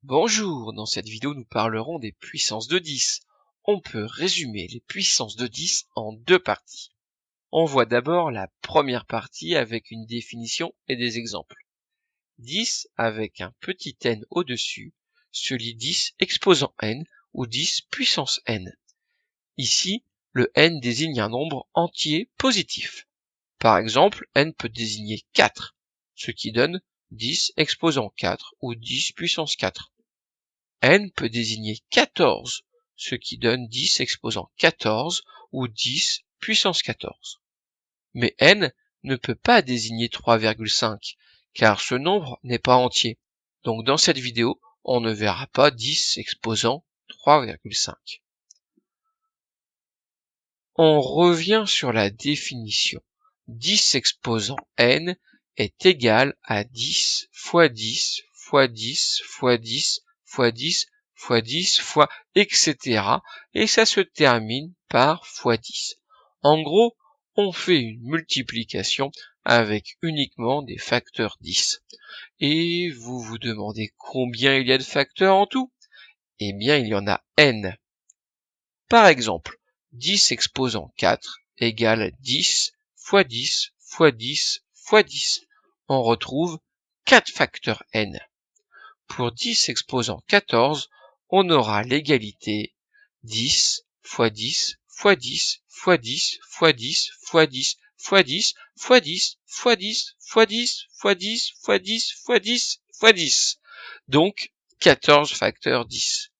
Bonjour, dans cette vidéo nous parlerons des puissances de 10. On peut résumer les puissances de 10 en deux parties. On voit d'abord la première partie avec une définition et des exemples. 10 avec un petit n au-dessus, celui 10 exposant n ou 10 puissance n. Ici, le n désigne un nombre entier positif. Par exemple, n peut désigner 4, ce qui donne 10 exposant 4 ou 10 puissance 4. N peut désigner 14, ce qui donne 10 exposant 14 ou 10 puissance 14. Mais n ne peut pas désigner 3,5, car ce nombre n'est pas entier. Donc dans cette vidéo, on ne verra pas 10 exposant 3,5. On revient sur la définition. 10 exposant n est égal à 10 fois 10 fois 10 fois 10 fois 10 fois 10 fois etc. Et ça se termine par fois 10. En gros, on fait une multiplication avec uniquement des facteurs 10. Et vous vous demandez combien il y a de facteurs en tout? Eh bien, il y en a n. Par exemple, 10 exposant 4 égale 10 fois 10 fois 10 fois 10. On retrouve 4 facteurs n. Pour 10 exposant 14, on aura l'égalité 10 fois 10 fois 10 fois 10 fois 10 fois 10 fois 10 fois 10 fois 10 fois 10 fois 10 fois 10 fois 10 fois 10. Donc 14 facteurs 10.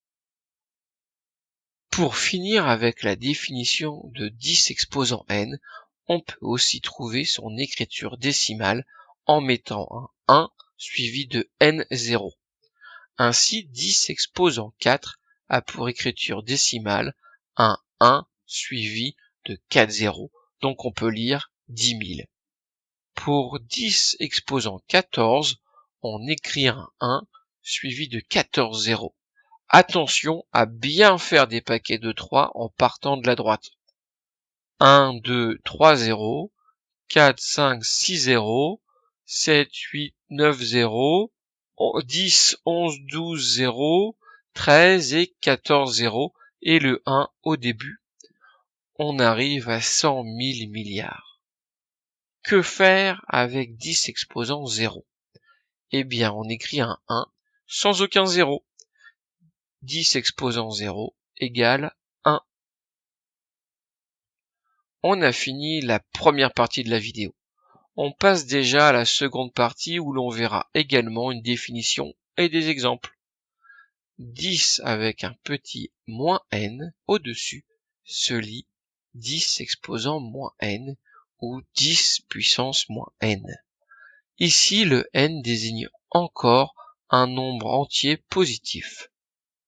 Pour finir avec la définition de 10 exposant n, on peut aussi trouver son écriture décimale en mettant un 1 suivi de n0. Ainsi, 10 exposant 4 a pour écriture décimale un 1 suivi de 4 zéros, donc on peut lire 10 000. Pour 10 exposant 14, on écrit un 1 suivi de 14 zéros. Attention à bien faire des paquets de 3 en partant de la droite. 1, 2, 3 0, 4, 5, 6 0, 7, 8, 9 0, 10, 11, 12 0, 13 et 14 0, et le 1 au début. On arrive à 100 000 milliards. Que faire avec 10 exposant 0? Eh bien, on écrit un 1 sans aucun 0. 10 exposant 0 égale 1. On a fini la première partie de la vidéo. On passe déjà à la seconde partie où l'on verra également une définition et des exemples. 10 avec un petit moins n au-dessus se lit 10 exposant moins n ou 10 puissance moins n. Ici, le n désigne encore un nombre entier positif.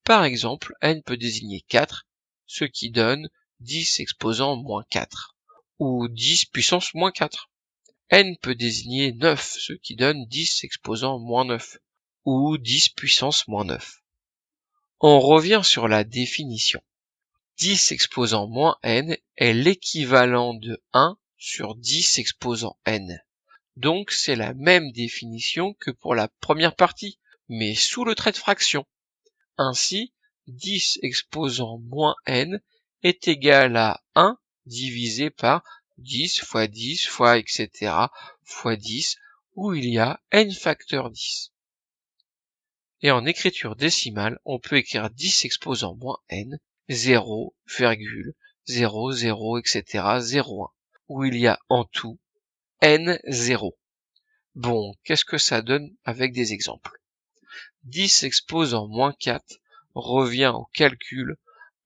Par exemple, n peut désigner 4, ce qui donne 10 exposant moins 4, ou 10 puissance moins 4. N peut désigner 9, ce qui donne 10 exposant moins 9, ou 10 puissance moins 9. On revient sur la définition. 10 exposant moins n est l'équivalent de 1 sur 10 exposant n. Donc c'est la même définition que pour la première partie, mais sous le trait de fraction. Ainsi, 10 exposant moins n est égal à 1 divisé par 10 fois 10 fois etc. fois 10, où il y a n facteur 10. Et en écriture décimale, on peut écrire 10 exposant moins n, 0, 0, 0, etc. 0,1, où il y a en tout n0. Bon, qu'est-ce que ça donne avec des exemples? 10 exposant moins 4 revient au calcul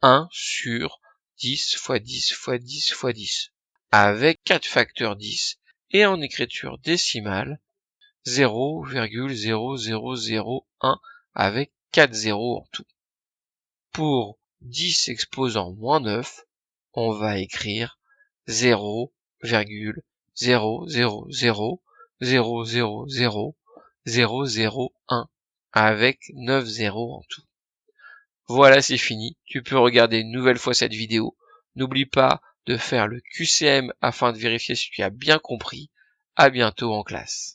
1 sur 10 fois 10 fois 10 fois 10, avec 4 facteurs 10, et en écriture décimale, 0,0001 avec 4 zéros en tout. Pour 10 exposant moins 9, on va écrire 0,000000001 avec 9 zéros en tout. Voilà, c'est fini. Tu peux regarder une nouvelle fois cette vidéo. N'oublie pas de faire le QCM afin de vérifier si tu as bien compris. À bientôt en classe.